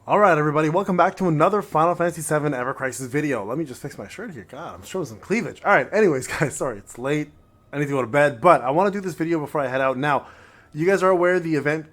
Alright everybody, welcome back to another Final Fantasy VII Evercrisis video. Let me just fix my shirt here. God, I'm showing some cleavage. Alright, anyways guys, sorry, it's late. I need to go to bed, but I want to do this video before I head out. Now, you guys are aware the event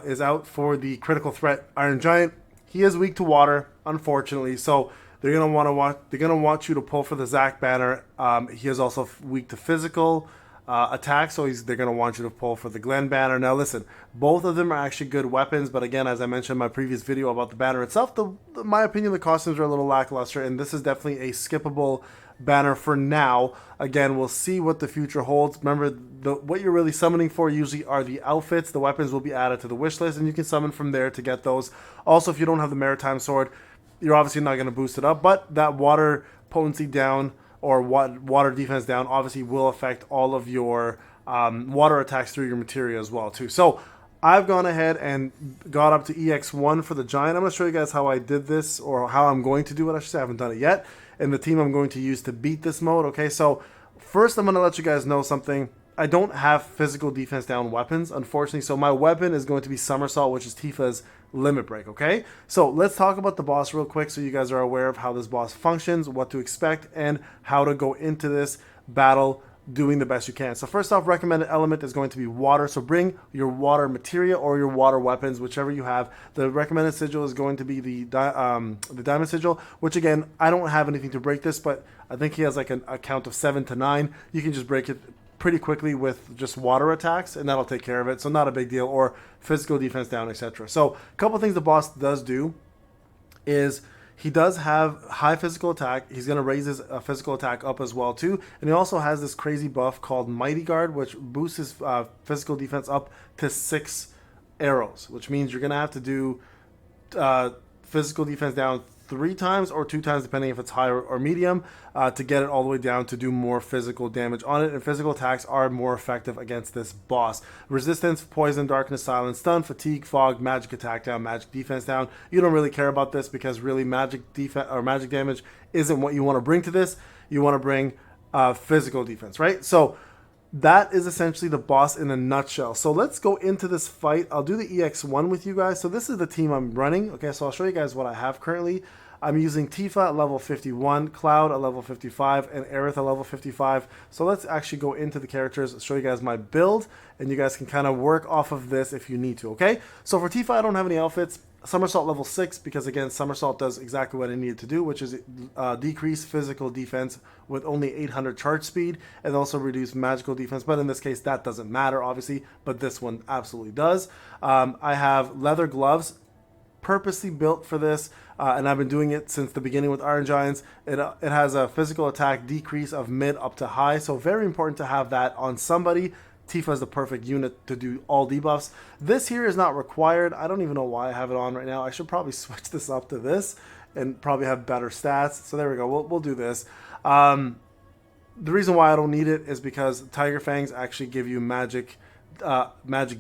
is out for the critical threat Iron Giant. He is weak to water, unfortunately, so they're gonna want you to pull for the Zac banner. He is also weak to physical attack, so they're going to want you to pull for the Glenn banner. Now listen, both of them are actually good weapons, but again, as I mentioned in my previous video about the banner itself, in my opinion, the costumes are a little lackluster, and this is definitely a skippable banner for now. Again, we'll see what the future holds. Remember, what you're really summoning for usually are the outfits. The weapons will be added to the wish list, and you can summon from there to get those. Also, if you don't have the Maritime Sword, you're obviously not going to boost it up, but that water potency down or water defense down obviously will affect all of your water attacks through your materia as well too. So I've gone ahead and got up to EX1 for the Giant. I'm going to show you guys how I did this, or how I'm going to do it. I should say I haven't done it yet. And the team I'm going to use to beat this mode. Okay, so first I'm going to let you guys know something. I don't have physical defense down weapons, unfortunately, so my weapon is going to be Somersault, which is Tifa's limit break, okay? So let's talk about the boss real quick so you guys are aware of how this boss functions, what to expect, and how to go into this battle doing the best you can. So first off, recommended element is going to be water, so bring your water materia or your water weapons, whichever you have. The recommended sigil is going to be the diamond sigil, which again, I don't have anything to break this, but I think he has like a count of 7 to 9. You can just break it pretty quickly with just water attacks, and that'll take care of it, so not a big deal, or physical defense down, etc. So a couple things the boss does do is he does have high physical attack. He's going to raise his physical attack up as well too, and he also has this crazy buff called Mighty Guard, which boosts his physical defense up to 6 arrows, which means you're going to have to do physical defense down 3 times or 2 times, depending if it's high or medium, to get it all the way down to do more physical damage on it. And physical attacks are more effective against this boss. Resistance, poison, darkness, silence, stun, fatigue, fog, magic attack down, magic defense down. You don't really care about this because really magic defense or magic damage isn't what you want to bring to this. You want to bring physical defense, right? So that is essentially the boss in a nutshell. So let's go into this fight. I'll do the EX1 with you guys. So this is the team I'm running. Okay, so I'll show you guys what I have currently. I'm using Tifa at level 51, Cloud at level 55, and Aerith at level 55. So let's actually go into the characters, show you guys my build, and you guys can kind of work off of this if you need to, okay? So for Tifa, I don't have any outfits. Somersault level 6, because again, Somersault does exactly what I needed to do, which is decrease physical defense with only 800 charge speed, and also reduce magical defense, but in this case, that doesn't matter, obviously, but this one absolutely does. I have leather gloves, purposely built for this, and I've been doing it since the beginning with Iron Giants. It has a physical attack decrease of mid up to high, so very important to have that on somebody. Tifa is the perfect unit to do all debuffs. This here is not required. I don't even know why I have it on right now. I should probably switch this up to this and probably have better stats. So there we go. We'll do this. The reason why I don't need it is because Tiger Fangs actually give you magic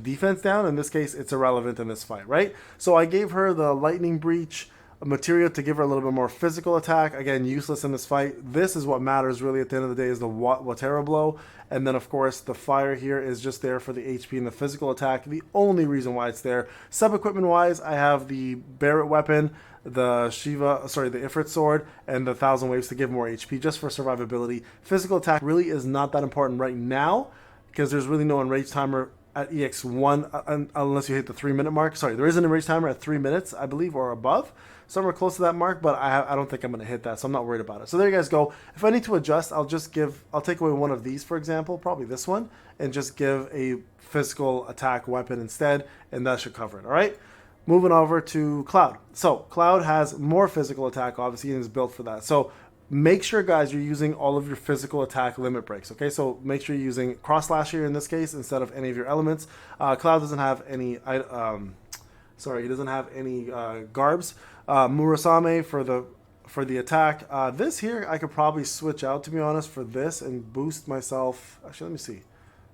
defense down. In this case, it's irrelevant in this fight, right? So I gave her the lightning breach materia to give her a little bit more physical attack. Again, useless in this fight. This is what matters really at the end of the day, is the Watera blow. And then of course the fire here is just there for the HP and the physical attack. The only reason why it's there. Sub equipment wise, I have the Barrett weapon, the Ifrit sword, and the 1000 waves to give more HP just for survivability. Physical attack really is not that important right now, because there's really no enrage timer at EX1 unless you hit the 3-minute mark. Sorry, there is an enrage timer at 3 minutes, I believe, or above. Somewhere close to that mark, but I don't think I'm going to hit that, so I'm not worried about it. So there you guys go. If I need to adjust, I'll take away one of these, for example, probably this one, and just give a physical attack weapon instead, and that should cover it, all right? Moving over to Cloud. So Cloud has more physical attack, obviously, and is built for that. So make sure, guys, you're using all of your physical attack limit breaks, okay? So make sure you're using Cross Slash here in this case instead of any of your elements. Cloud doesn't have any, he doesn't have any garbs. Murasame for the attack. This here, I could probably switch out, to be honest, for this and boost myself. Actually, let me see. Is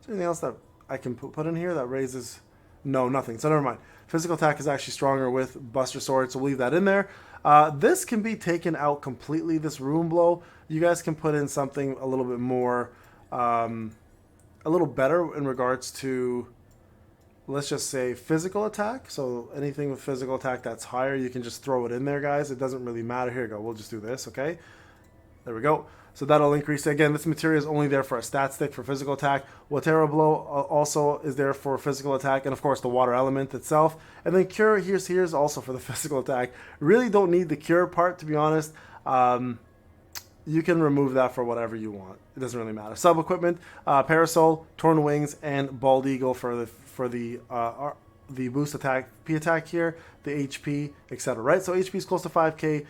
there anything else that I can put in here that raises? No, nothing. So never mind. Physical attack is actually stronger with Buster Sword, so we'll leave that in there. This can be taken out completely, this Rune Blow. You guys can put in something a little bit more, a little better in regards to let's just say physical attack. So anything with physical attack that's higher, you can just throw it in there, guys. It doesn't really matter. Here we go. We'll just do this, okay? There we go. So that'll increase. Again, this materia is only there for a stat stick for physical attack. Water Blow also is there for physical attack, and of course the water element itself. And then Cure here's also for the physical attack. Really don't need the Cure part, to be honest. You can remove that for whatever you want. It doesn't really matter. Sub equipment, Parasol, Torn Wings, and Bald Eagle for the boost attack, P attack here, the HP, etc. Right? So HP is close to 5k.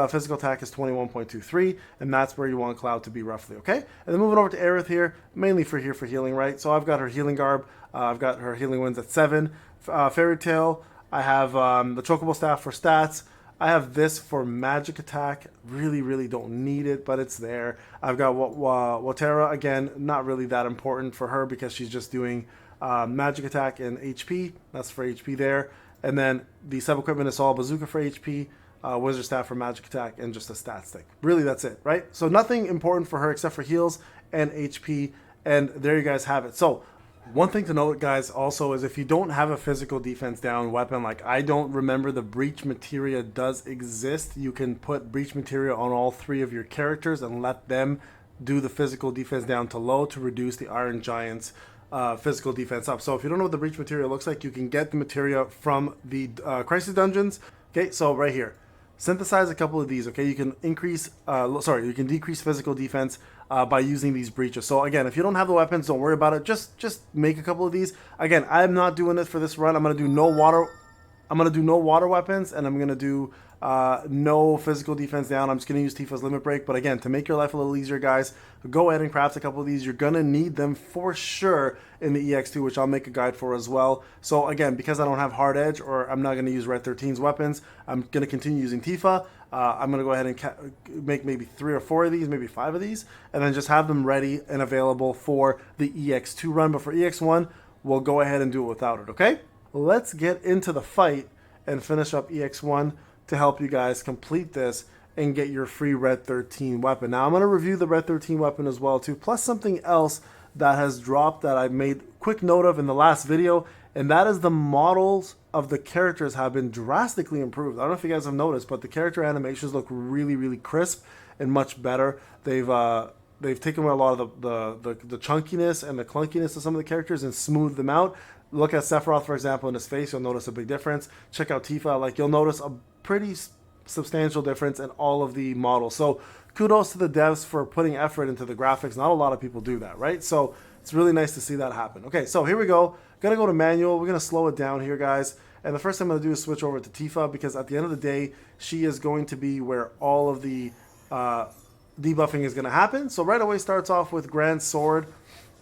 Physical attack is 21.23, and that's where you want Cloud to be roughly, okay? And then moving over to Aerith here, mainly for healing, right? So I've got her healing garb, I've got her healing winds at 7. Fairy Tail, I have the Chocobo Staff for stats. I have this for magic attack. Really don't need it, but it's there. I've got Watera, again, not really that important for her because she's just doing magic attack and HP. That's for HP there. And then the sub-equipment is all Bazooka for HP, Wizard Staff for magic attack, and just a stat stick. Really, that's it, right? So nothing important for her except for heals and HP, and there you guys have it. So one thing to note, guys, also is if you don't have a physical defense down weapon, like I don't remember the breach materia does exist. You can put breach materia on all 3 of your characters and let them do the physical defense down to low to reduce the Iron Giant's physical defense up. So if you don't know what the breach materia looks like, you can get the materia from the Crisis dungeons. Okay, so right here, synthesize a couple of these. Okay, you can increase, you can decrease physical defense by using these breaches. So again, if you don't have the weapons, don't worry about it. Just make a couple of these. Again, I'm not doing it for this run. I'm gonna do no water. I'm gonna do no water weapons, and I'm gonna do no physical defense down. I'm just gonna use Tifa's limit break. But again, to make your life a little easier, guys, go ahead and craft a couple of these. You're gonna need them for sure in the EX2, which I'll make a guide for as well. So again, because I don't have hard edge, or I'm not gonna use Red 13's weapons, I'm gonna continue using Tifa. I'm gonna go ahead and make maybe 3 or 4 of these, maybe 5 of these, and then just have them ready and available for the EX2 run. But for EX1, we'll go ahead and do it without it, okay? Let's get into the fight and finish up EX1 to help you guys complete this and get your free Red 13 weapon. Now I'm going to review the Red 13 weapon as well too, plus something else that has dropped that I made quick note of in the last video, and that is the models of the characters have been drastically improved. I don't know if you guys have noticed, but the character animations look really crisp and much better. They've taken away a lot of the chunkiness and the clunkiness of some of the characters and smoothed them out. Look at Sephiroth, for example, in his face. You'll notice a big difference. Check out Tifa. Like, you'll notice a pretty substantial difference in all of the models. So kudos to the devs for putting effort into the graphics. Not a lot of people do that, right? So it's really nice to see that happen. Okay, so here we go. Gonna go to manual. We're gonna slow it down here, guys. And the first thing I'm gonna do is switch over to Tifa, because at the end of the day, she is going to be where all of the debuffing is gonna happen. So right away starts off with Grand Sword.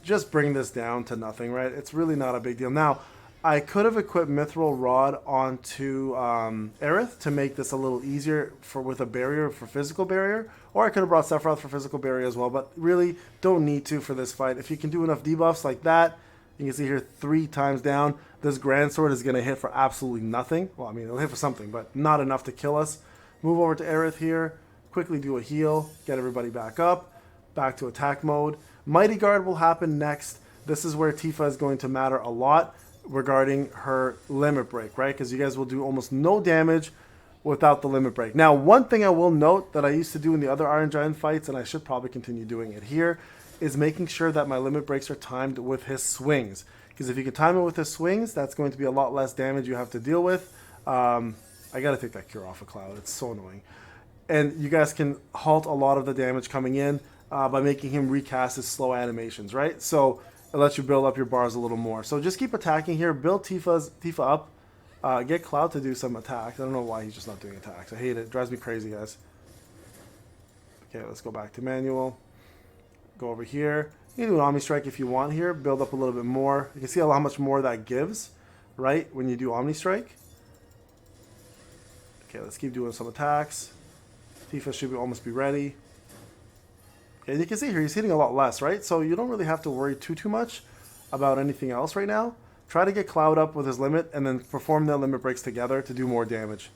Just bring this down to nothing, right? It's really not a big deal. Now, I could have equipped Mithril Rod onto Aerith to make this a little easier with a barrier, for physical barrier, or I could have brought Sephiroth for physical barrier as well, but really don't need to for this fight. If you can do enough debuffs like that, you can see here 3 times down, this Grand Sword is going to hit for absolutely nothing. Well, I mean, it'll hit for something, but not enough to kill us. Move over to Aerith here, quickly do a heal, get everybody back up, back to attack mode. Mighty Guard will happen next. This is where Tifa is going to matter a lot regarding her limit break, right? Because you guys will do almost no damage without the limit break. Now, one thing I will note that I used to do in the other Iron Giant fights, and I should probably continue doing it here, is making sure that my limit breaks are timed with his swings. Because if you can time it with his swings, that's going to be a lot less damage you have to deal with. I gotta take that cure off of Cloud. It's so annoying. And you guys can halt a lot of the damage coming in by making him recast his slow animations, right? So it lets you build up your bars a little more. So just keep attacking here. Build Tifa up. Get Cloud to do some attacks. I don't know why he's just not doing attacks. I hate it. It drives me crazy, guys. Okay, let's go back to manual. Go over here. You can do an Omni Strike if you want here. Build up a little bit more. You can see how much more that gives, right, when you do Omni Strike. Okay, let's keep doing some attacks. Tifa should almost be ready. And you can see here he's hitting a lot less, right? So you don't really have to worry too much about anything else right now. Try to get Cloud up with his limit and then perform their limit breaks together to do more damage.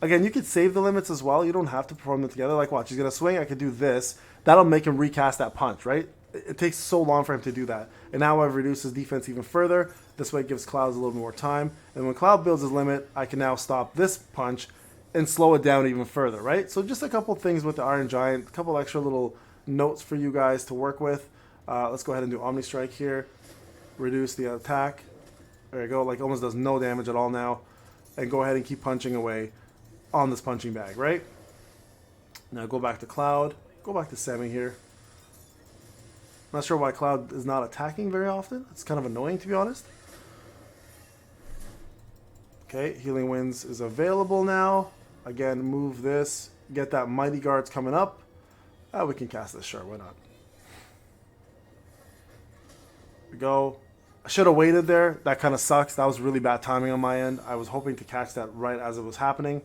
Again, you could save the limits as well. You don't have to perform them together. Like, watch, he's going to swing. I could do this. That'll make him recast that punch, right? it takes so long for him to do that. And now I've reduced his defense even further. This way it gives Cloud a little more time. And when Cloud builds his limit, I can now stop this punch and slow it down even further, right? So just a couple things with the Iron Giant, a couple extra little notes for you guys to work with. Let's go ahead and do Omni Strike here. Reduce the attack. There you go, like almost does no damage at all now. And go ahead and keep punching away on this punching bag, right? Now go back to Cloud. Go back to Semi here. Not sure why Cloud is not attacking very often. It's kind of annoying, to be honest. Okay, Healing Winds is available now. Again, move this. Get that Mighty Guards coming up. We can cast this, sure, why not? Here we go. I should have waited there. That kind of sucks. That was really bad timing on my end. I was hoping to catch that right as it was happening.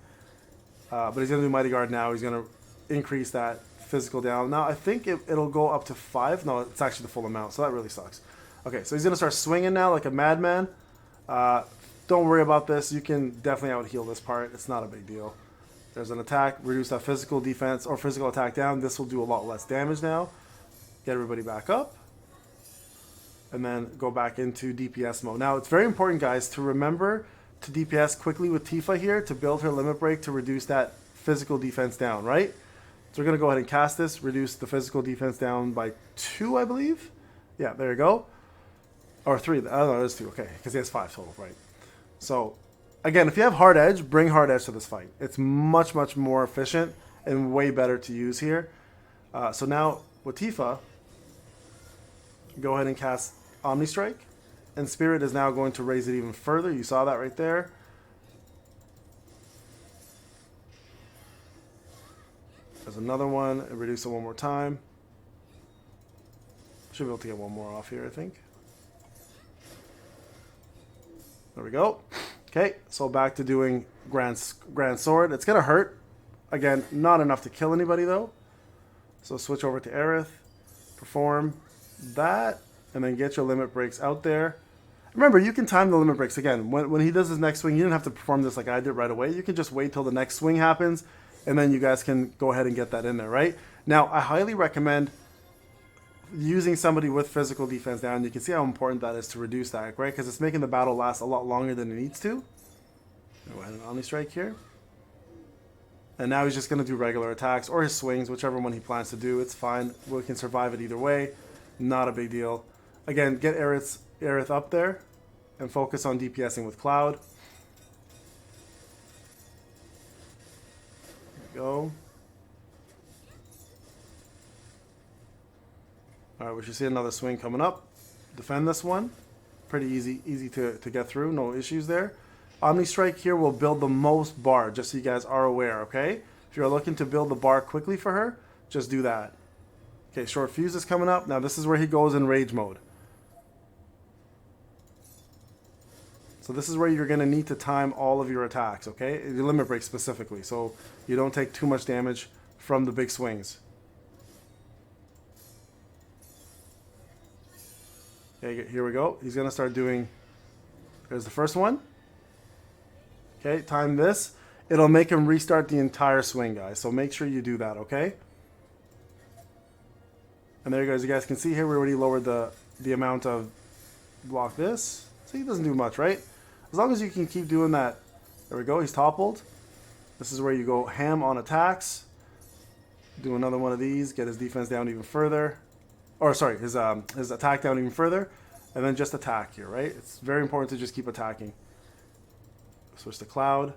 But he's going to do Mighty Guard now. He's going to increase that physical down. Now, I think it'll go up to 5. No, it's actually the full amount, so that really sucks. Okay, so he's going to start swinging now like a madman. Don't worry about this. You can definitely out-heal this part. It's not a big deal. There's an attack. Reduce that physical defense or physical attack down. This will do a lot less damage now. Get everybody back up. And then go back into DPS mode. Now, it's very important, guys, to remember to DPS quickly with Tifa here to build her limit break to reduce that physical defense down, right? So we're going to go ahead and cast this, reduce the physical defense down by 2, I believe. Yeah, there you go. Or 3. I don't know, there's 2. Okay, because he has 5 total, right? So, again, if you have Hard Edge, bring Hard Edge to this fight. It's much, much more efficient and way better to use here. So now, with Tifa, go ahead and cast Omni Strike. And Spirit is now going to raise it even further. You saw that right there. There's another one. And reduce it one more time. Should be able to get one more off here, I think. There we go. Okay, so back to doing Grand Sword. It's going to hurt. Again, not enough to kill anybody, though. So switch over to Aerith. Perform that. And then get your limit breaks out there. Remember, you can time the limit breaks. Again, when he does his next swing, you didn't have to perform this like I did right away. You can just wait till the next swing happens, and then you guys can go ahead and get that in there, right? Now, I highly recommend using somebody with physical defense down. You can see how important that is to reduce that, right? Because it's making the battle last a lot longer than it needs to. Go ahead and Omni Strike here. And now he's just going to do regular attacks or his swings, whichever one he plans to do. It's fine. We can survive it either way. Not a big deal. Again, get Aerith up there and focus on DPSing with Cloud. There we go. Alright, we should see another swing coming up. Defend this one. Pretty easy to get through. No issues there. Omni Strike here will build the most bar, just so you guys are aware, okay? If you're looking to build the bar quickly for her, just do that. Okay, Short Fuse is coming up. Now this is where he goes in rage mode. So this is where you're going to need to time all of your attacks, okay? Your limit break specifically, so you don't take too much damage from the big swings. Okay, here we go. He's going to start doing... There's the first one. Okay, time this. It'll make him restart the entire swing, guys, so make sure you do that, okay? And there you guys, you guys can see here, we already lowered the amount of block this. See, it doesn't do much, right? As long as you can keep doing that. There we go, he's toppled. This is where you go ham on attacks. Do another one of these, get his defense down even further. Or sorry, his attack down even further. And then just attack here, right? It's very important to just keep attacking. Switch to Cloud.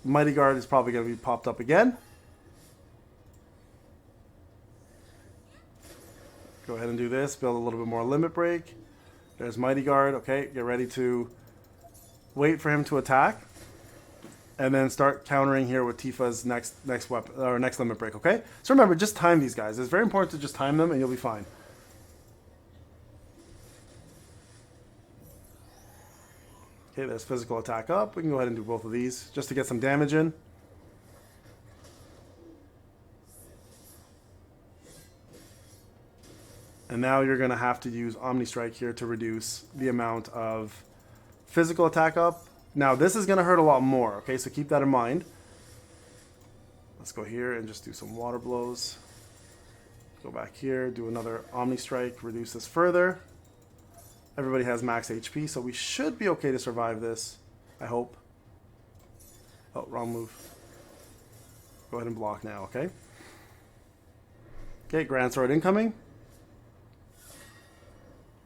Mighty Guard is probably going to be popped up again. Go ahead and do this. Build a little bit more limit break. There's Mighty Guard. Okay, get ready to wait for him to attack. And then start countering here with Tifa's next weapon or next limit break, okay? So remember, just time these guys. It's very important to just time them and you'll be fine. Okay, there's physical attack up. We can go ahead and do both of these just to get some damage in. And now you're going to have to use Omni Strike here to reduce the amount of physical attack up. Now this is going to hurt a lot more, okay? So keep that in mind. Let's go here and just do some water blows. Go back here, do another Omni Strike, reduce this further. Everybody has max HP, so we should be okay to survive this. I hope. Oh, wrong move. Go ahead and block now, okay? Okay, Grand Sword incoming.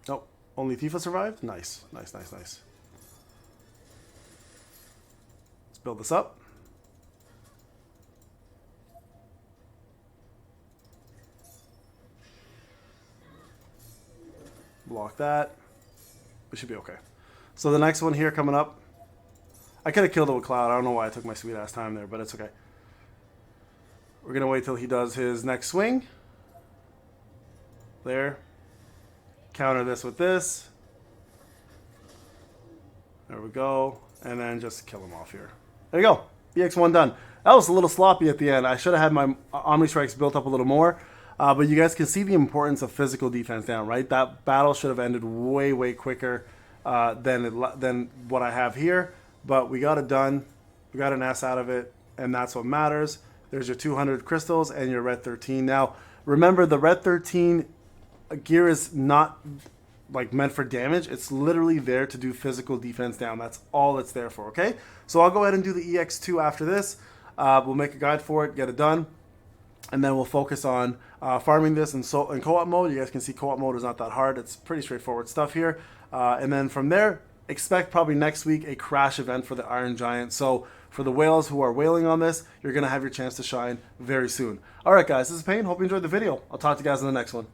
Oh, only Tifa survived? Nice, nice, nice, nice. Let's build this up. Block that. We should be okay. So the next one here coming up. I could have killed it with Cloud. I don't know why I took my sweet ass time there, but it's okay. We're going to wait till he does his next swing. There. Counter this with this. There we go. And then just kill him off here. There you go. EX1 done. That was a little sloppy at the end. I should have had my Omni Strikes built up a little more. But you guys can see the importance of physical defense down, right? That battle should have ended way, way quicker than what I have here. But we got it done. We got an S out of it, and that's what matters. There's your 200 crystals and your red 13. Now, remember, the red 13 gear is not like meant for damage. It's literally there to do physical defense down. That's all it's there for, okay? So I'll go ahead and do the EX2 after this. We'll make a guide for it, get it done. And then we'll focus on farming this in co-op mode. You guys can see co-op mode is not that hard. It's pretty straightforward stuff here. And then from there, expect probably next week a crash event for the Iron Giant. So for the whales who are whaling on this, you're going to have your chance to shine very soon. All right, guys, this is Payne. Hope you enjoyed the video. I'll talk to you guys in the next one.